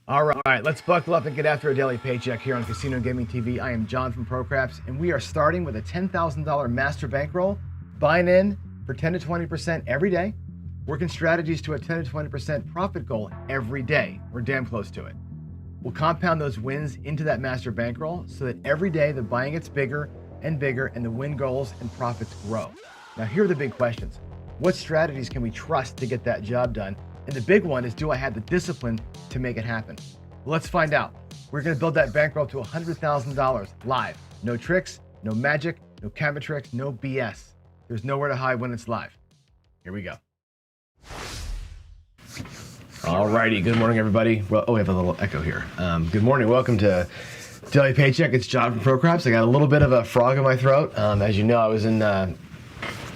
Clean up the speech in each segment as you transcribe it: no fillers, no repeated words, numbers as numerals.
All right, let's buckle up and get after a daily paycheck here on Casino Gaming TV. I am John from ProCraps, and we are starting with a $10,000 master bankroll, buying in for 10 to 20% every day, working strategies to a 10 to 20% profit goal every day. We're damn close to it. We'll compound those wins into that master bankroll so that every day the buying gets bigger and bigger and the win goals and profits grow. Now, here are the big questions. What strategies can we trust to get that job done? And the big one is, do I have the discipline to make it happen? Well, let's find out. We're gonna build that bankroll to $100,000 live. No tricks, no magic, no camera tricks, no BS. There's nowhere to hide when it's live. Here we go. All righty, good morning, everybody. Well, we have a little echo here. Good morning, welcome to Daily Paycheck. It's John from ProCraps. I got a little bit of a frog in my throat. As you know, I was in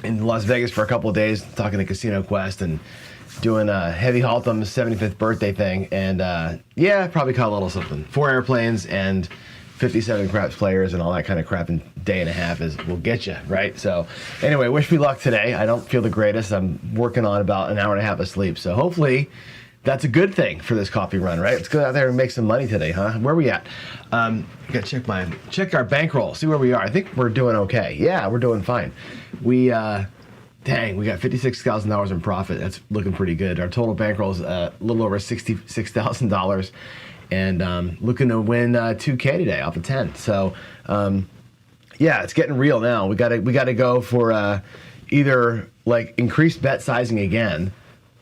Las Vegas for a couple of days talking to Casino Quest and doing a heavy halt on the 75th birthday thing, and yeah, probably caught a little something. 4 airplanes and 57 craps players and all that kind of crap in a day and a half will get you, right? So anyway, wish me luck today. I don't feel the greatest. I'm working on about an hour and a half of sleep, so hopefully that's a good thing for this coffee run, right? Let's go out there and make some money today, huh? Where are we at? Gotta check our bankroll, see where we are. I think we're doing okay. Yeah, we're doing fine. Dang, we got $56,000 in profit. That's looking pretty good. Our total bankroll is a little over $66,000, and looking to win 2K today off of 10. So, yeah, it's getting real now. We gotta go for either like increased bet sizing again,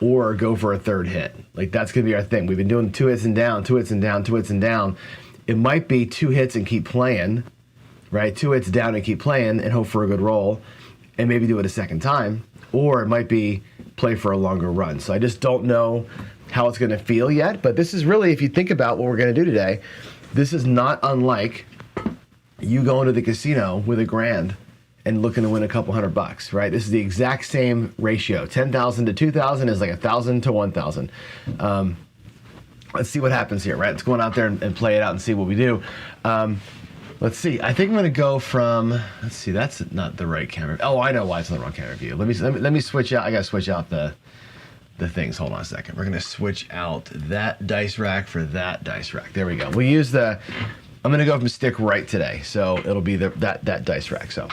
or go for a third hit. Like that's gonna be our thing. We've been doing 2 hits and down, 2 hits and down, 2 hits and down. It might be 2 hits and keep playing, right? 2 hits down and keep playing and hope for a good roll, and maybe do it a second time, or it might be play for a longer run. So I just don't know how it's gonna feel yet, but this is really, if you think about what we're gonna do today, this is not unlike you going to the casino with $1,000 and looking to win a couple $100, right? This is the exact same ratio. 10,000 to 2,000 is like 1,000 to 1,000. Let's see what happens here, right? Let's go on out there and play it out and see what we do. Let's see. I think I'm gonna go from. Let's see. That's not the right camera. Oh, I know why it's not the wrong camera view. Let me switch out. I gotta switch out the things. Hold on a second. We're gonna switch out that dice rack for that dice rack. There we go. We use the. I'm gonna go from stick right today, so it'll be that dice rack. So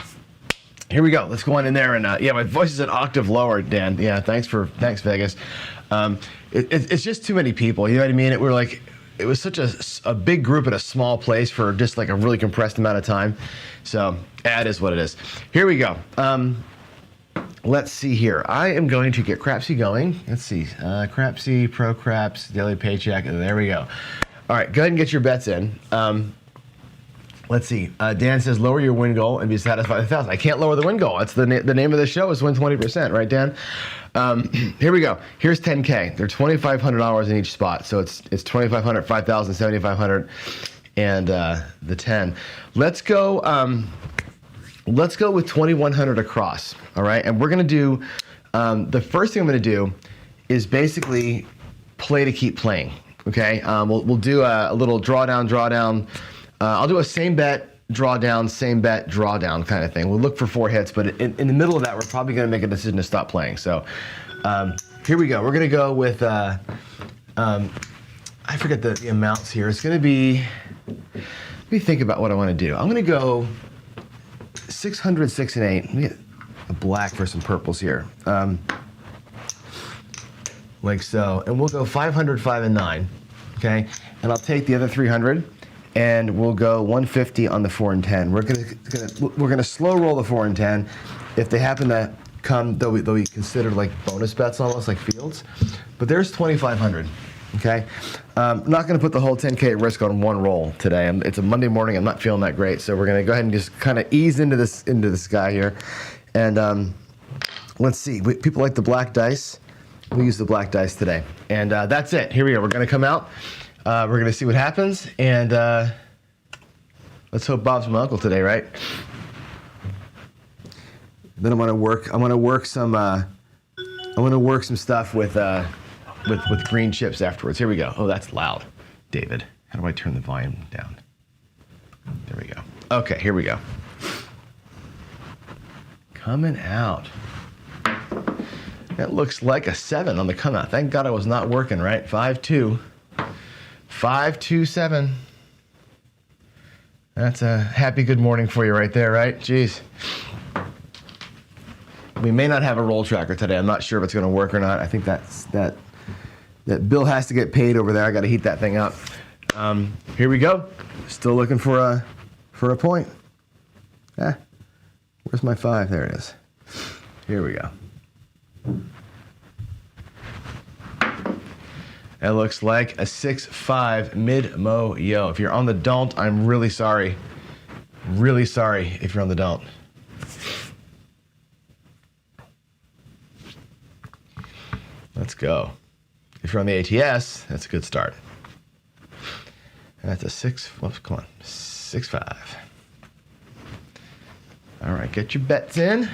here we go. Let's go on in there and yeah, my voice is an octave lower, Dan. Yeah, thanks Vegas. It's just too many people. You know what I mean? It was such a big group at a small place for just like a really compressed amount of time. So that is what it is. Here we go. Let's see here. I am going to get Crapsy going. Let's see. Crapsy, ProCraps, Daily Paycheck. There we go. All right, go ahead and get your bets in. Let's see. Dan says lower your win goal and be satisfied with 1,000. I can't lower the win goal. That's the name of the show is win 20%, right, Dan? Here we go. Here's 10K. They're $2,500 in each spot, so it's 2,500, 5,000, 7,500, and the 10. Let's go with 2,100 across. All right, and we're gonna do the first thing I'm gonna do is basically play to keep playing. Okay, we'll do a little drawdown. I'll do a same bet, drawdown, same bet, drawdown kind of thing. We'll look for 4 hits, but in the middle of that, we're probably going to make a decision to stop playing. So here we go. We're going to go with, I forget the amounts here. It's going to be, let me think about what I want to do. I'm going to go 600, 6 and 8. Let me get a black for some purples here. Like so. And we'll go 500, 5 and 9. Okay. And I'll take the other 300. And we'll go 150 on the 4 and 10. We're gonna slow roll the 4 and 10. If they happen to come, they'll be considered like bonus bets, almost like fields. But there's 2,500. Okay, I'm not gonna put the whole 10K at risk on one roll today. It's a Monday morning. I'm not feeling that great, so we're gonna go ahead and just kind of ease into this guy here. And let's see. People like the black dice. We use the black dice today. And that's it. Here we go. We're gonna come out. We're going to see what happens, and let's hope Bob's my uncle today, right? Then I'm going to work some stuff with green chips afterwards. Here we go. Oh, that's loud, David. How do I turn the volume down? There we go. Okay, here we go. Coming out. That looks like a 7 on the come out. Thank God I was not working, right? 5-2. 527. That's a happy good morning for you right there, right? Jeez. We may not have a roll tracker today. I'm not sure if it's going to work or not. I think that bill has to get paid over there. I got to heat that thing up. Here we go. Still looking for a point. Where's my 5? There it is. Here we go. It looks like a 6-5 mid-mo yo. If you're on the don't, I'm really sorry. Really sorry if you're on the don't. Let's go. If you're on the ATS, that's a good start. And that's a 6-5. All right, get your bets in.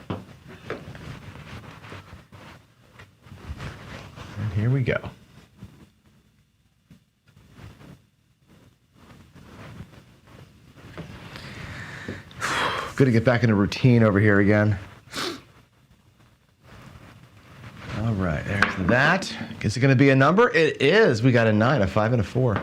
And here we go. Good to get back into routine over here again. All right, there's that. Is it going to be a number? It is. We got a 9, a 5, and a 4.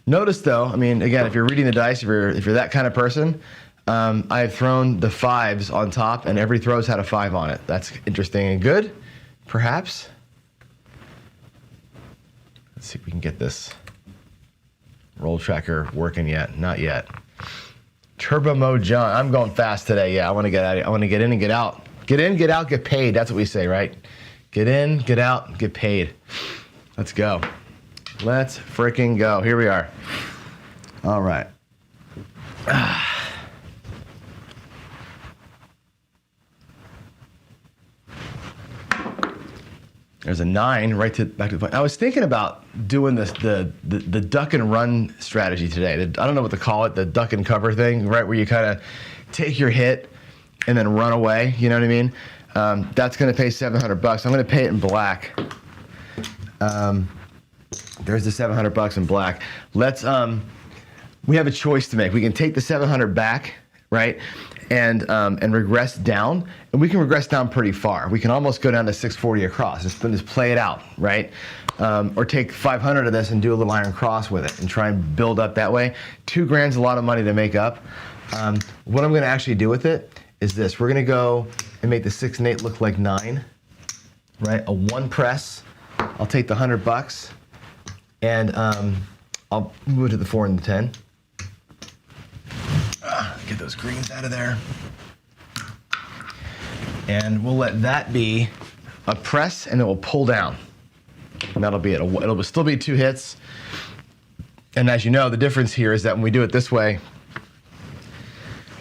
Notice though, I mean, again, if you're reading the dice, if you're that kind of person, I've thrown the 5s on top, and every throw's had a 5 on it. That's interesting and good, perhaps. Let's see if we can get this roll tracker working yet. Not yet. Turbo mode John. I'm going fast today. Yeah, I want to get out. I want to get in and get out. Get in, get out, get paid. That's what we say, right? Get in, get out, get paid. Let's go. Let's freaking go. Here we are. All right. There's a 9 back to the point. I was thinking about doing this the duck and run strategy today. I don't know what to call it, the duck and cover thing, right? Where you kind of take your hit and then run away. You know what I mean? That's going to pay $700. I'm going to pay it in black. There's the $700 in black. Let's. We have a choice to make. We can take the 700 back, right? And regress down, and we can regress down pretty far. We can almost go down to 640 across. Just play it out, right? Or take 500 of this and do a little iron cross with it and try and build up that way. $2 is a lot of money to make up. What I'm going to actually do with it is this. We're going to go and make the 6 and 8 look like 9, right? A 1 press. I'll take the $100 and I'll move it to the 4 and the 10. Get those greens out of there. And we'll let that be a press, and it will pull down. And that'll be it. It'll still be 2 hits. And as you know, the difference here is that when we do it this way,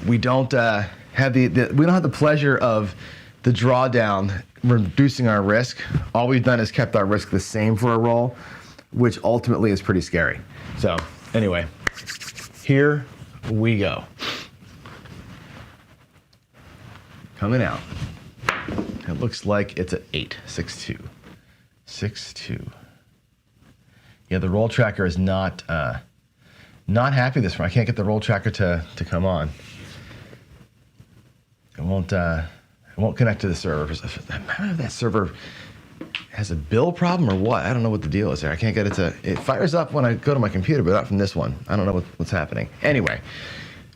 we don't have the pleasure of the drawdown reducing our risk. All we've done is kept our risk the same for a roll, which ultimately is pretty scary. So anyway, here we go. Coming out. It looks like it's an 8, 6-2. 6-2. Yeah, the roll tracker is not happy this one. I can't get the roll tracker to come on. It won't connect to the server. I don't know if that server has a bill problem or what. I don't know what the deal is there. I can't get it to. It fires up when I go to my computer, but not from this one. I don't know what's happening. Anyway,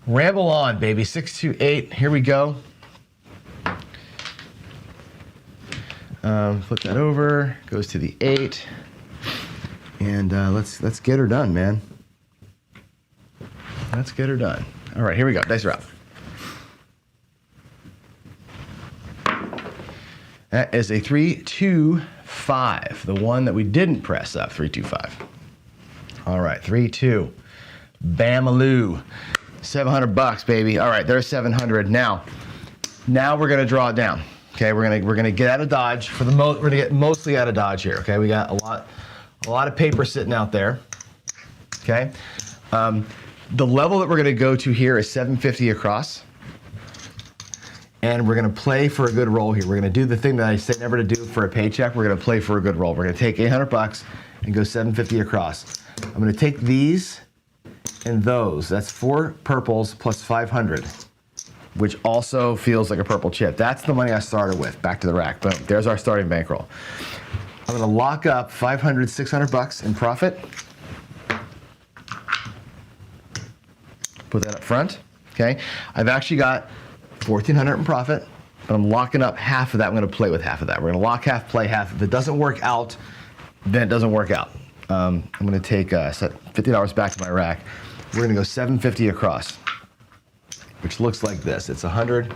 ramble on, baby. 6-2-8. Here we go. Flip that over. Goes to the 8, and let's get her done, man. Let's get her done. All right, here we go. Dice are out. That is a 3-2-5, the one that we didn't press up. 3-2-5. All right, 3-2. Bamaloo. $700, baby. All right, there's 700. Now we're gonna draw it down. Okay, we're gonna get out of dodge we're gonna get mostly out of dodge here. Okay, we got a lot of paper sitting out there. Okay, the level that we're gonna go to here is 750 across, and we're gonna play for a good roll here. We're gonna do the thing that I said never to do for a paycheck. We're gonna play for a good roll. We're gonna take $800 and go 750 across. I'm gonna take these and those. That's 4 purples plus 500. Which also feels like a purple chip. That's the money I started with. Back to the rack. Boom. There's our starting bankroll. I'm gonna lock up $500, $600 in profit. Put that up front, okay? I've actually got 1,400 in profit, but I'm locking up half of that. I'm gonna play with half of that. We're gonna lock half, play half. If it doesn't work out, then it doesn't work out. I'm gonna take set $50 back to my rack. We're gonna go 750 across, which looks like this. It's 100,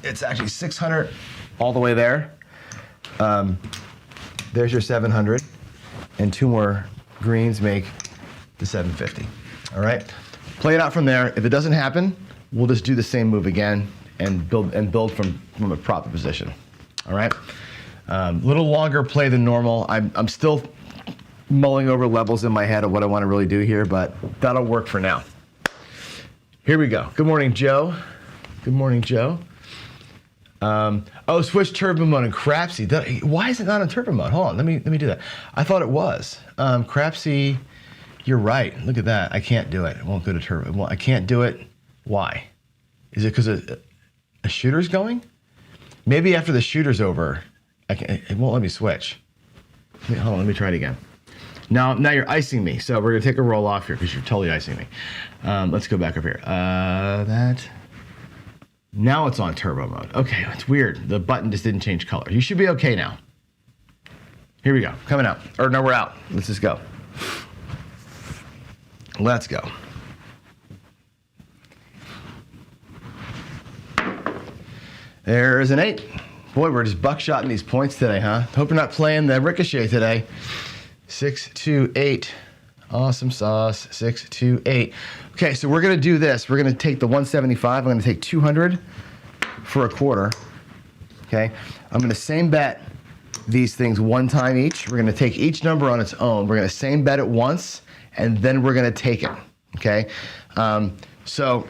it's actually 600 all the way there. There's your 700, and 2 more greens make the 750, all right? Play it out from there. If it doesn't happen, we'll just do the same move again and build from a profit position, all right? Little longer play than normal. I'm still mulling over levels in my head of what I want to really do here, but that'll work for now. Here we go. Good morning, Joe. Good morning, Joe. Oh, switch turbo mode and Crapsy. Why is it not in turbo mode? Hold on, let me do that. I thought it was. Crapsy, you're right. Look at that. I can't do it. It won't go to turbo. Well, I can't do it. Why? Is it because a shooter's going? Maybe after the shooter's over, it won't let me switch. Hold on, let me try it again. Now you're icing me, so we're gonna take a roll off here because you're totally icing me. Let's go back up here. Now it's on turbo mode. Okay, it's weird. The button just didn't change color. You should be okay now. Here we go, coming out. Or no, we're out. Let's just go. Let's go. There's an 8. Boy, we're just buckshotting these points today, huh? Hope you're not playing the ricochet today. 6, 2, 8. Awesome sauce. 6, 2, 8. Okay, so we're gonna do this. We're gonna take the 175. I'm gonna take 200 for a quarter. Okay, I'm gonna same bet these things one time each. We're gonna take each number on its own. We're gonna same bet it once, and then we're gonna take it. Okay, so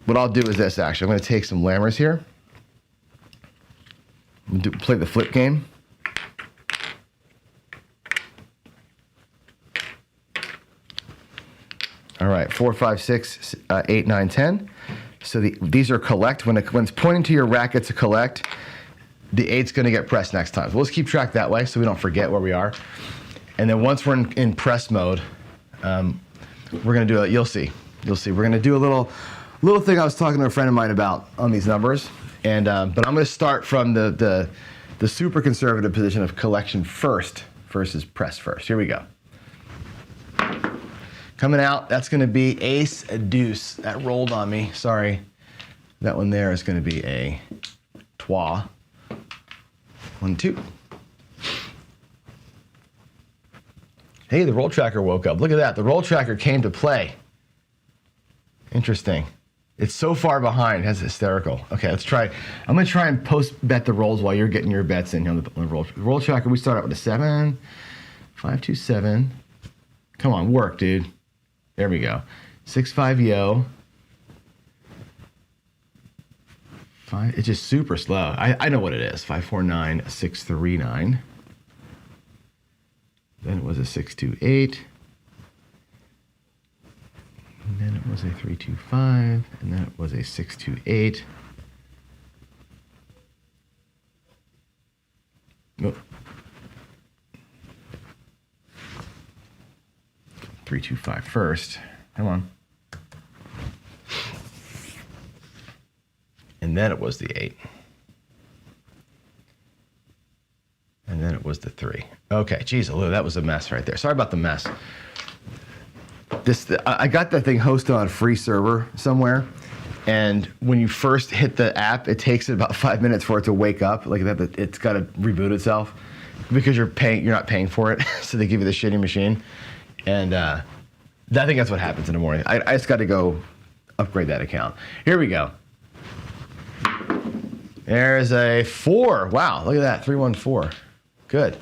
what I'll do is this. Actually, I'm gonna take some lammers here. Play the flip game. All right, 4, 5, 6, 8, 9, 10. So these are collect. When it's pointing to your rack, it's a collect. The 8's gonna get pressed next time. So let's keep track that way so we don't forget where we are. And then once we're in press mode, we're gonna do it. You'll see. We're gonna do a little thing I was talking to a friend of mine about on these numbers. And but I'm gonna start from the super conservative position of collection first versus press first. Here we go. Coming out, that's gonna be ace, a deuce. That rolled on me, sorry. That one there is gonna be a trois. 1, 2. Hey, the roll tracker woke up. Look at that, the roll tracker came to play. Interesting. It's so far behind, that's hysterical. Okay, let's try. I'm gonna try and post bet the rolls while you're getting your bets in here on the roll tracker. We start out with a 7, 5, 2, 7. Come on, work, dude. There we go. 6, 5, yo. 5, it's just super slow. I know what it is. 5, 4, 9, 6, 3, 9. Then it was a 6, 2, 8. And then it was a 3, 2, 5. And then it was a 6, 2, 8. Nope. 3, 2, 5 first. Come on. And then it was the 8. And then it was the 3. Okay, geez, that was a mess right there. Sorry about the mess. I got that thing hosted on a free server somewhere, and when you first hit the app, it takes it about 5 minutes for it to wake up. Like that, it's got to reboot itself because you're not paying for it. So they give you the shitty machine, and I think that's what happens in the morning. I just got to go upgrade that account. Here we go. There's a 4. Wow, look at that, 314. Good.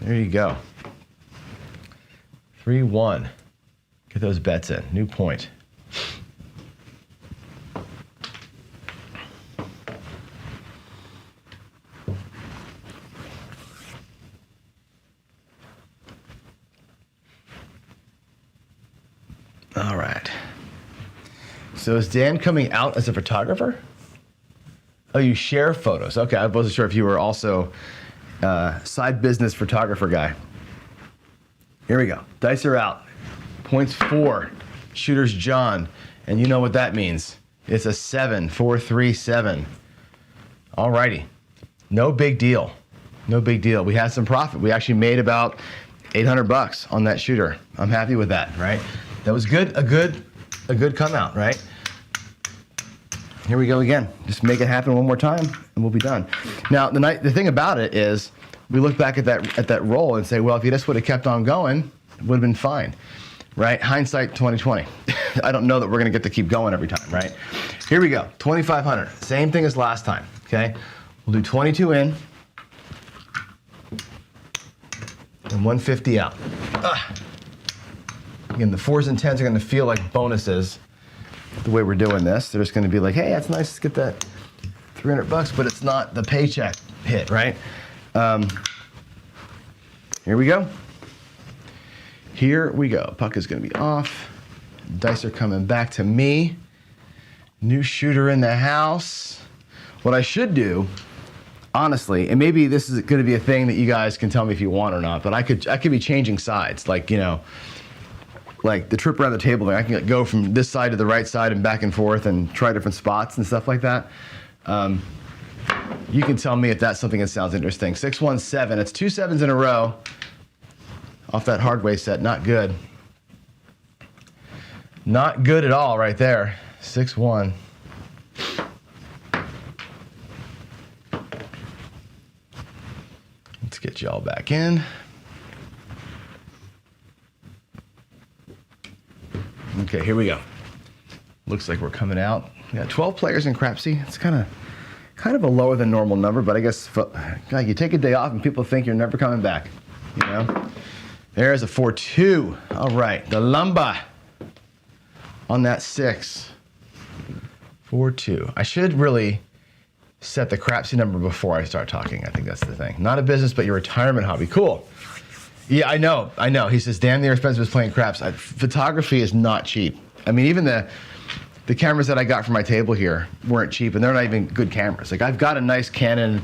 There you go. 3-1. Get those bets in. New point. All right. So is Dan coming out as a photographer? Oh, you share photos. Okay, I wasn't sure if you were also a side business photographer guy. Here we go. Dice are out. Points 4. Shooter's John. And you know what that means. It's a 7. 4, 3, 7. Alrighty. No big deal. No big deal. We had some profit. We actually made about $800 on that shooter. I'm happy with that, right? That was good. A good come out, right? Here we go again. Just make it happen one more time, and we'll be done. Now, the thing about it is, we look back at that roll and say, well, if you just would have kept on going, it would have been fine, right? Hindsight 2020. I don't know that we're going to get to keep going every time, right? Here we go. 2,500. Same thing as last time. Okay. We'll do 22 in and 150 out. Again, the 4s and 10s are going to feel like bonuses. The way we're doing this, they're just going to be like, hey, that's nice to get that $300, but it's not the paycheck hit, right? Here we go. Here we go. Puck is going to be off. Dice are coming back to me. New shooter in the house. What I should do, honestly, and maybe this is going to be a thing that you guys can tell me if you want or not, but I could be changing sides, like, you know, like the trip around the table thing. I can go from this side to the right side and back and forth and try different spots and stuff like that. You can tell me if that's something that sounds interesting. 617, it's 2 7s in a row off that hardway set. Not good. Not good at all right there. 6-1. Let's get you all back in. Okay, here we go. Looks like we're coming out. We got 12 players in Crapsy. It's kind of a lower than normal number, but I guess God, you take a day off and people think you're never coming back. You know? There's a 4-2. All right, the lumba on that 6. 4-2. I should really set the Crapsy number before I start talking. I think that's the thing. Not a business, but your retirement hobby. Cool. Yeah, I know. He says, damn near expensive is playing craps. Photography is not cheap. I mean, even the cameras that I got for my table here weren't cheap, and they're not even good cameras. Like, I've got a nice Canon,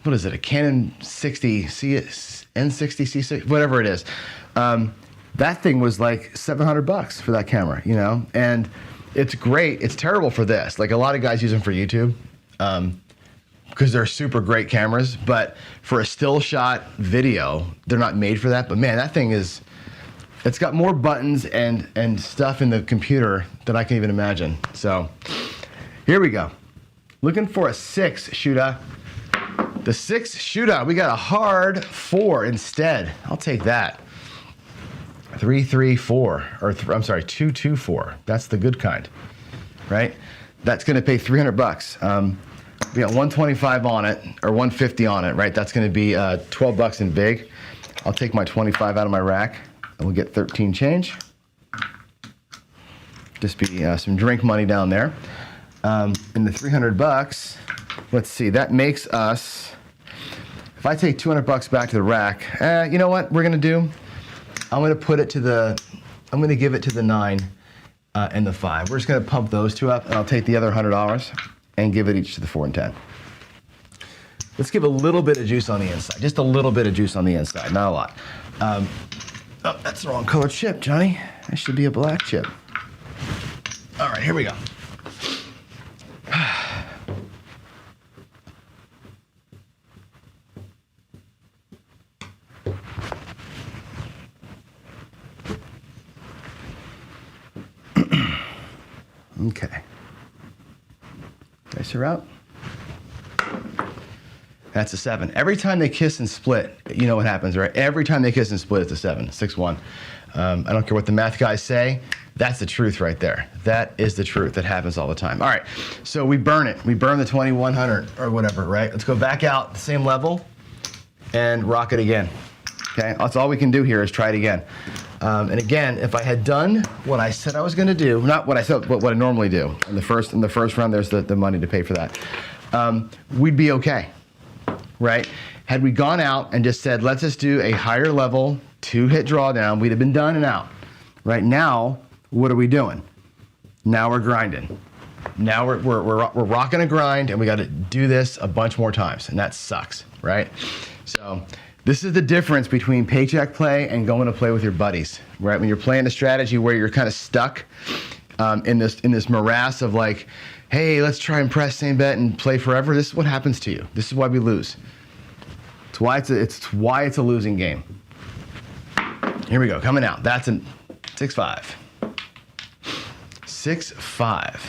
what is it, a Canon 60, N60 C6, whatever it is. That thing was like $700 for that camera, you know? And it's great. It's terrible for this. Like, a lot of guys use them for YouTube. Because they're super great cameras, but for a still shot video, they're not made for that. But man, that thing it's got more buttons and stuff in the computer than I can even imagine. So here we go. Looking for a 6 shooter. The 6 shooter, we got a hard 4 instead. I'll take that. 334, or I'm sorry, 224. That's the good kind, right? That's gonna pay $300. We got 125 on it, or 150 on it, right? That's gonna be $12 in big. I'll take my 25 out of my rack, and we'll get 13 change. Just be some drink money down there. And the $300, let's see, that makes us, if I take $200 back to the rack, you know what we're gonna do? I'm gonna give it to the 9 and the 5. We're just gonna pump those two up, and I'll take the other $100 and give it each to the 4 and 10. Let's give a little bit of juice on the inside. Just a little bit of juice on the inside, not a lot. Oh, that's the wrong colored chip, Johnny. That should be a black chip. All right, here we go. Okay. Dice are out. That's a 7. Every time they kiss and split, you know what happens, right? Every time they kiss and split, it's a 7, 6-1. I don't care what the math guys say. That's the truth right there. That is the truth. That happens all the time. All right, so we burn it. We burn the 2100 or whatever, right? Let's go back out the same level and rock it again. Okay, that's all we can do here is try it again. And again, if I had done what I said I was going to do, not what I said, but what I normally do in the first round, there's the money to pay for that. We'd be okay, right? Had we gone out and just said, let's just do a higher level 2-hit drawdown, we'd have been done and out. Right now, what are we doing? Now we're grinding. Now we're rocking a grind, and we got to do this a bunch more times, and that sucks, right? So This is the difference between paycheck play and going to play with your buddies, right? When you're playing a strategy where you're kind of stuck in this morass of like, hey, let's try and press same bet and play forever. This is what happens to you. This is why we lose. It's why it's a losing game. Here we go, coming out. That's a 6-5. 6-5.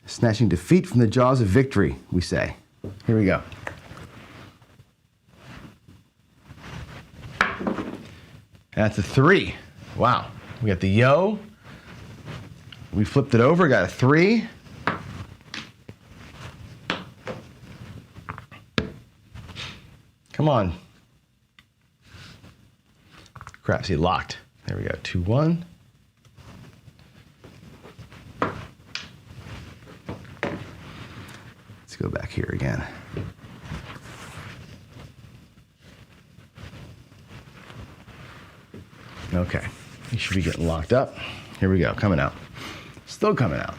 Snatching defeat from the jaws of victory, we say. Here we go. That's a 3. Wow. We got the yo. We flipped it over, got a 3. Come on. Crap, see, locked. There we go, 2-1. Let's go back here again. Okay, you should be getting locked up. Here we go, coming out. Still coming out.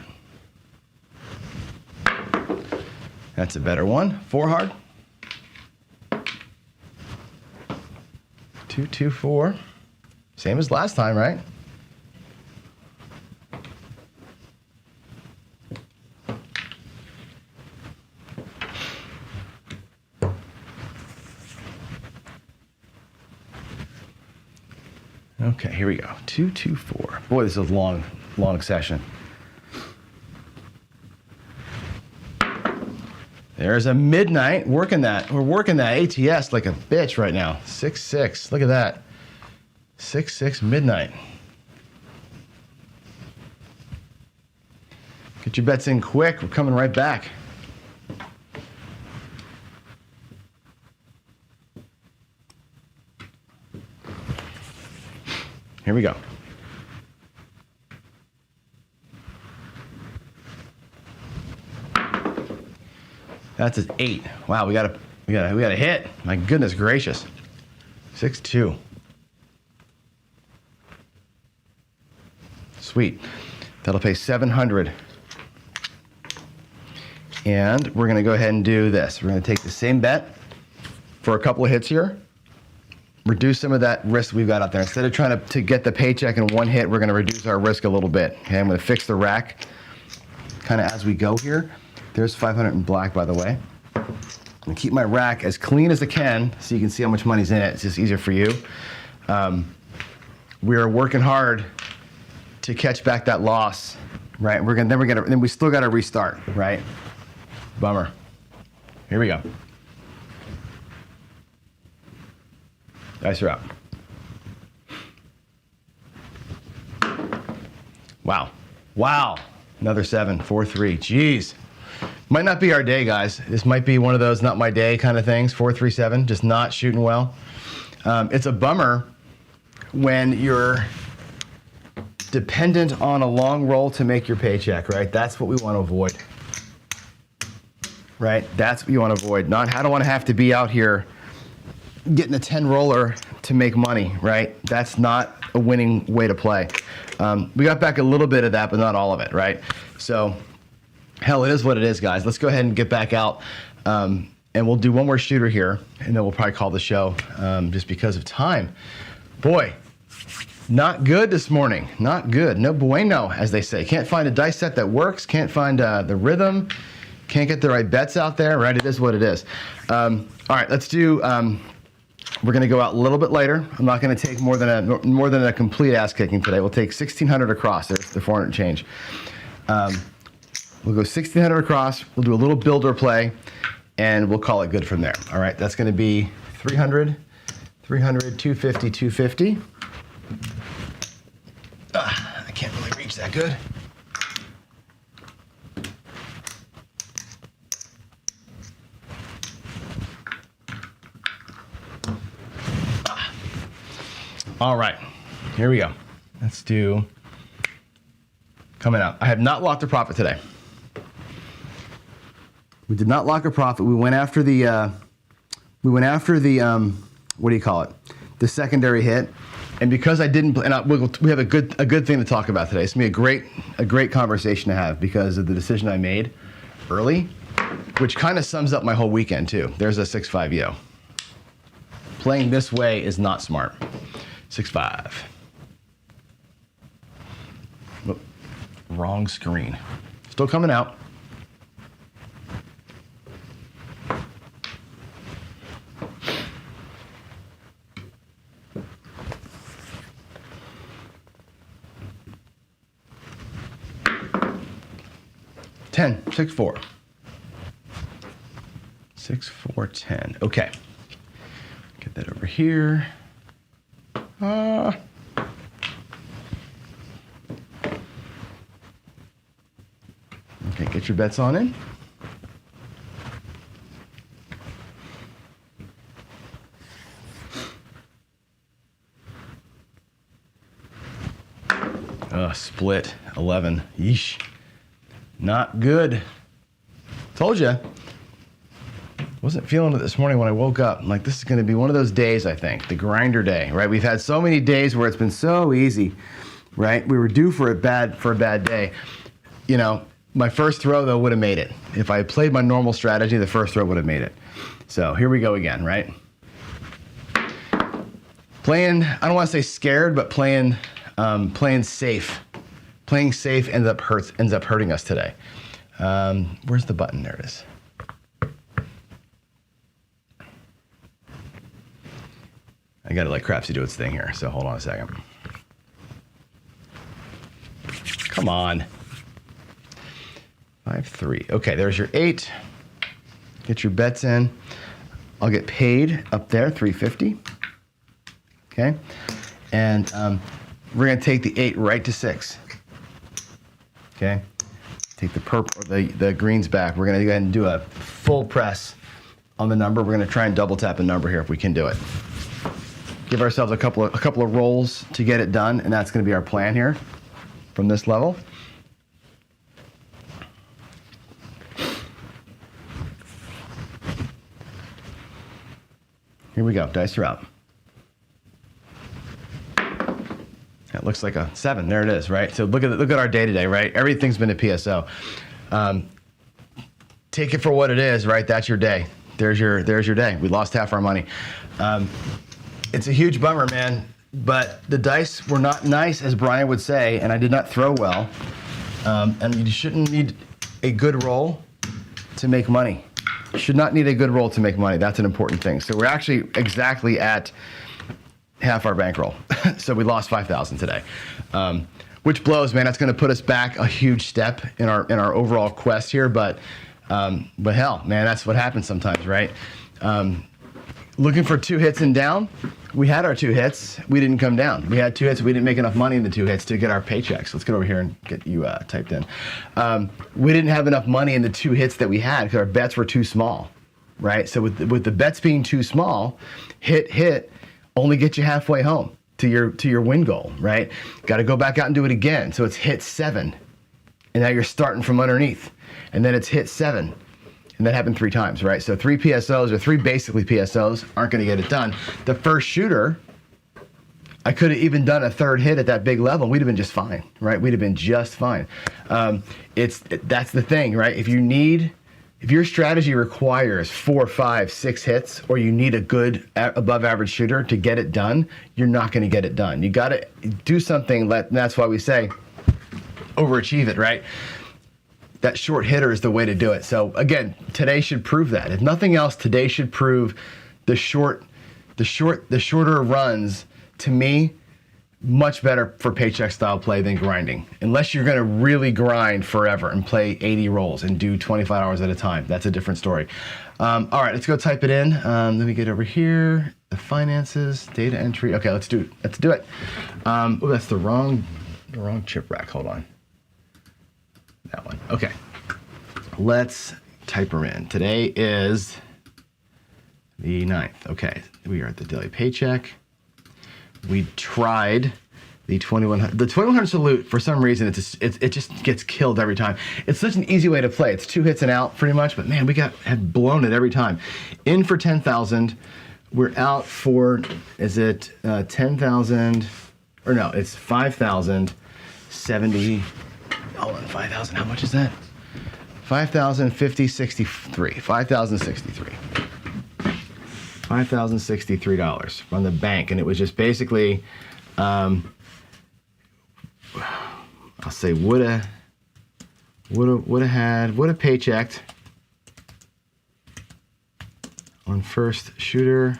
That's a better one. 4 hard. 2-2-4. Same as last time, right? Okay, here we go. 2-2-4. Boy, this is a long session. There's a midnight. Working that. We're working that ATS like a bitch right now. 6-6. Look at that. 6-6 midnight. Get your bets in quick. We're coming right back. Here we go. That's an 8. Wow, we got a hit. My goodness gracious. 6-2. Sweet. That'll pay 700. And we're gonna go ahead and do this. We're gonna take the same bet for a couple of hits here. Reduce some of that risk we've got out there. Instead of trying to get the paycheck in one hit, we're gonna reduce our risk a little bit. Okay, I'm gonna fix the rack kind of as we go here. There's 500 in black, by the way. I'm gonna keep my rack as clean as I can so you can see how much money's in it. It's just easier for you. We are working hard to catch back that loss, right? Then we still gotta restart, right? Bummer. Here we go. Dice are out. Wow. Wow. Another 7, 4-3. Jeez. Might not be our day, guys. This might be one of those not my day kind of things. 4-3-7, just not shooting well. It's a bummer when you're dependent on a long roll to make your paycheck, right? That's what we want to avoid. Right? That's what you want to avoid. I don't want to have to be out here getting a 10 roller to make money, right? That's not a winning way to play. We got back a little bit of that, but not all of it, right? So, hell, it is what it is, guys. Let's go ahead and get back out, and we'll do one more shooter here, and then we'll probably call the show just because of time. Boy, not good this morning. Not good. No bueno, as they say. Can't find a dice set that works. Can't find the rhythm. Can't get the right bets out there, right? It is what it is. All right, let's do... we're going to go out a little bit later. I'm not going to take more than a complete ass kicking today. We'll take 1,600 across. There's the 400 change. We'll go 1,600 across. We'll do a little builder play, and we'll call it good from there. All right, that's going to be 300, 250, 250. I can't really reach that good. All right, here we go. Let's do coming out. I have not locked a profit today. We did not lock a profit. We went after the what do you call it? The secondary hit. And because I didn't, we have a good thing to talk about today. It's gonna be a great conversation to have because of the decision I made early, which kind of sums up my whole weekend too. There's a 6-5 yo. Playing this way is not smart. 6-5. Whoop. Wrong screen. Still coming out. Ten, 6-4. 6-4, 10. Okay. Get that over here. Okay, get your bets on in. Split 11. Yeesh. Not good. Told you. Wasn't feeling it this morning when I woke up. I'm like, this is going to be one of those days, I think. The grinder day, right? We've had so many days where it's been so easy, right? We were due for a bad day. You know, my first throw, though, would have made it. If I had played my normal strategy, the first throw would have made it. So here we go again, right? Playing, I don't want to say scared, but playing safe. Playing safe ends up hurting us today. Where's the button? There it is. I gotta let Crapsy do its thing here, so hold on a second. Come on. 5-3. Okay, there's your 8. Get your bets in. I'll get paid up there, $350. Okay, and we're gonna take the 8 right to 6. Okay, take the purple, the greens back. We're gonna go ahead and do a full press on the number. We're gonna try and double tap a number here if we can do it. Give ourselves a couple of rolls to get it done, and that's gonna be our plan here from this level. Here we go, dice are out. That looks like a 7. There it is, right? So look at our day today, right? Everything's been a PSO. Take it for what it is, right? That's your day. There's your day. We lost half our money. It's a huge bummer, man. But the dice were not nice, as Brian would say, and I did not throw well. And you shouldn't need a good roll to make money. You should not need a good roll to make money. That's an important thing. So we're actually exactly at half our bankroll. So we lost 5,000 today, which blows, man. That's going to put us back a huge step in our overall quest here. But hell, man, that's what happens sometimes, right? Looking for 2 hits and down. We had our 2 hits. We didn't come down. We had 2 hits. We didn't make enough money in the 2 hits to get our paychecks. Let's get over here and get you typed in. We didn't have enough money in the 2 hits that we had because our bets were too small, right? So with the bets being too small, hit only get you halfway home to your win goal, right? Got to go back out and do it again. So it's hit 7, and now you're starting from underneath, and then it's hit 7. And that happened 3 times, right? So 3 PSOs, or 3 basically PSOs, aren't going to get it done. The first shooter, I could have even done a 3rd hit at that big level. We'd have been just fine, right? We'd have been just fine. That's the thing, right? If your strategy requires 4, 5, 6 hits, or you need a good above average shooter to get it done, you're not going to get it done. You got to do something. That's why we say overachieve it, right? That short hitter is the way to do it. So again, today should prove that. If nothing else, today should prove the shorter runs, to me, much better for paycheck style play than grinding. Unless you're going to really grind forever and play 80 rolls and do 25 hours at a time. That's a different story. All right, let's go type it in. Let me get over here. The finances, data entry. Okay, let's do it. Oh, that's the wrong chip rack. Hold on. That one. Okay. Let's type her in. Today is the 9th. Okay. We are at the daily paycheck. We tried the 2100. The 2100 salute, for some reason, it just gets killed every time. It's such an easy way to play. It's 2 hits and out, pretty much. But man, have blown it every time. In for 10,000. we're out for, is it 10,000, or no, it's 5,070, hold on, 5,000, how much is that? 5,063, $5,063 from the bank. And it was just basically, I'll say woulda paychecked on first shooter,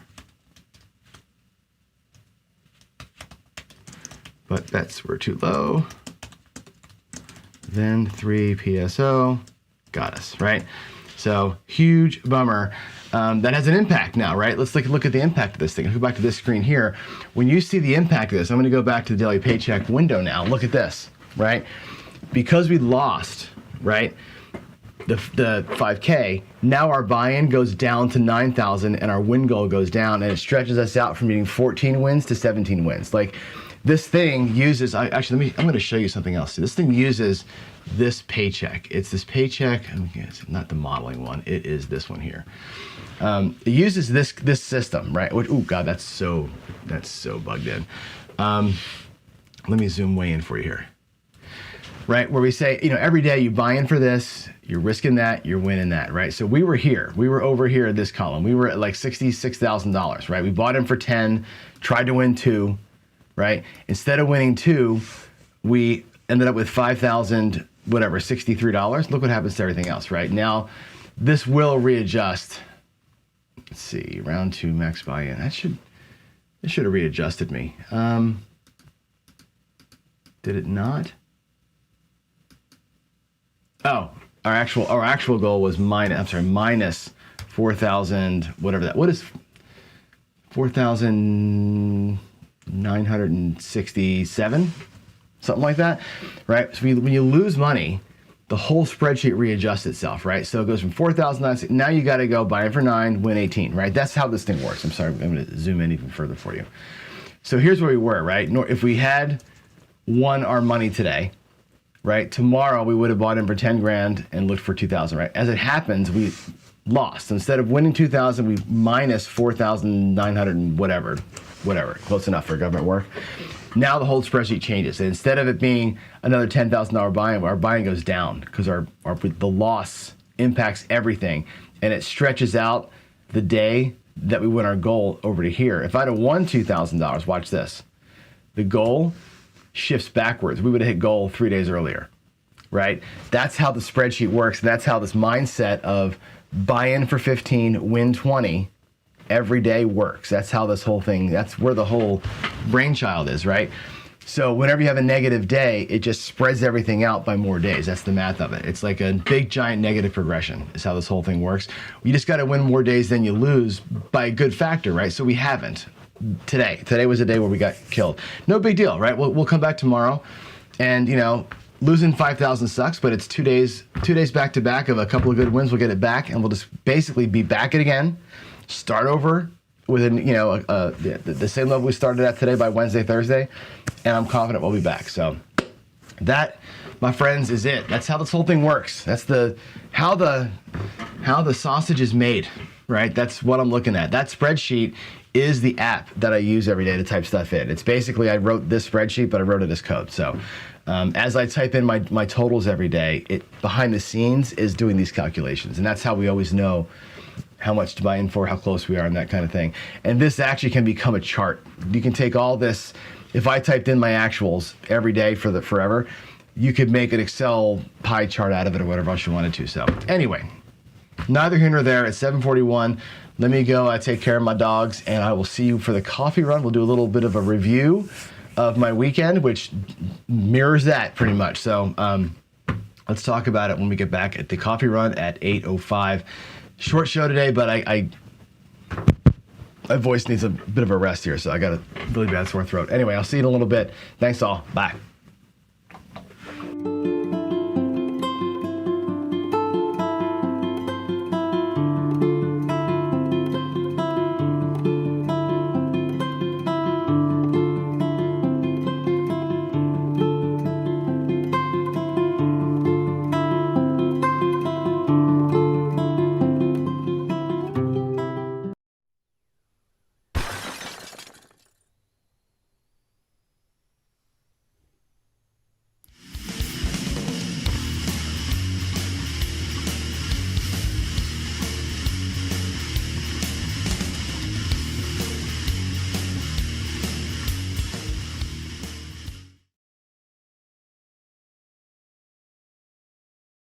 but bets were too low. Then 3 PSO got us, right? So huge bummer. That has an impact now, right? Let's look at the impact of this thing. Let's go back to this screen here. When you see the impact of this, I'm gonna go back to the daily paycheck window now. Look at this, right? Because we lost, right, the 5K, now our buy-in goes down to 9,000 and our win goal goes down, and it stretches us out from needing 14 wins to 17 wins. Like, this thing uses, I'm gonna show you something else. This thing uses this paycheck. It's this paycheck, it's not the modeling one, it is this one here. It uses this system, right? Which, oh God, that's so bugged in. Let me zoom way in for you here. Right, where we say, every day you buy in for this, you're risking that, you're winning that, right? So we were over here at this column. We were at like $66,000, right? We bought in for 10, tried to win 2, right? Instead of winning 2, we ended up with $5,063. Look what happens to everything else, right? Now, this will readjust. Let's see, round 2 max buy-in. It should have readjusted me. Did it not? Oh, our actual goal was minus 4,000, whatever that. What is 4,967? Something like that, right? So when you lose money, the whole spreadsheet readjusts itself, right? So it goes from 4,000, now you got to go buy in for 9, win 18, right? That's how this thing works. I'm sorry, I'm going to zoom in even further for you. So here's where we were, right? If we had won our money today, right? Tomorrow we would have bought in for 10 grand and looked for 2,000, right? As it happens, we lost. Instead of winning 2,000, we minus 4,900 and whatever, close enough for government work. Now the whole spreadsheet changes. And instead of it being another $10,000 buy-in, our buy-in goes down because the loss impacts everything, and it stretches out the day that we win our goal over to here. If I'd have won $2,000, watch this. The goal shifts backwards. We would have hit goal 3 days earlier, right? That's how the spreadsheet works. And that's how this mindset of buy in for 15, win 20 every day works. That's how this whole thing, that's where the whole brainchild is, right? So whenever you have a negative day, it just spreads everything out by more days. That's the math of it. It's like a big, giant negative progression is how this whole thing works. You just got to win more days than you lose by a good factor, right? So we haven't. Today was a day where we got killed. No big deal, right? We'll come back tomorrow, and losing 5,000 sucks, but it's 2 days back to back of a couple of good wins. We'll get it back, and we'll just basically be back it again, start over with the same level we started at today by Wednesday, Thursday, and I'm confident we'll be back. So that, my friends, is it. That's how this whole thing works. That's how the sausage is made, right? That's what I'm looking at. That spreadsheet is the app that I use every day to type stuff in. It's basically, I wrote this spreadsheet, but I wrote it as code. So as I type in my totals every day, it behind the scenes is doing these calculations. And that's how we always know how much to buy in for, how close we are, and that kind of thing. And this actually can become a chart. You can take all this, if I typed in my actuals every day for forever, you could make an Excel pie chart out of it or whatever else you wanted to. So anyway, neither here nor there. It's 7:41. Let me go take care of my dogs, and I will see you for the coffee run. We'll do a little bit of a review of my weekend, which mirrors that pretty much. So let's talk about it when we get back at the coffee run at 8:05. Short show today, but my voice needs a bit of a rest here, so I got a really bad sore throat. Anyway, I'll see you in a little bit. Thanks all. Bye.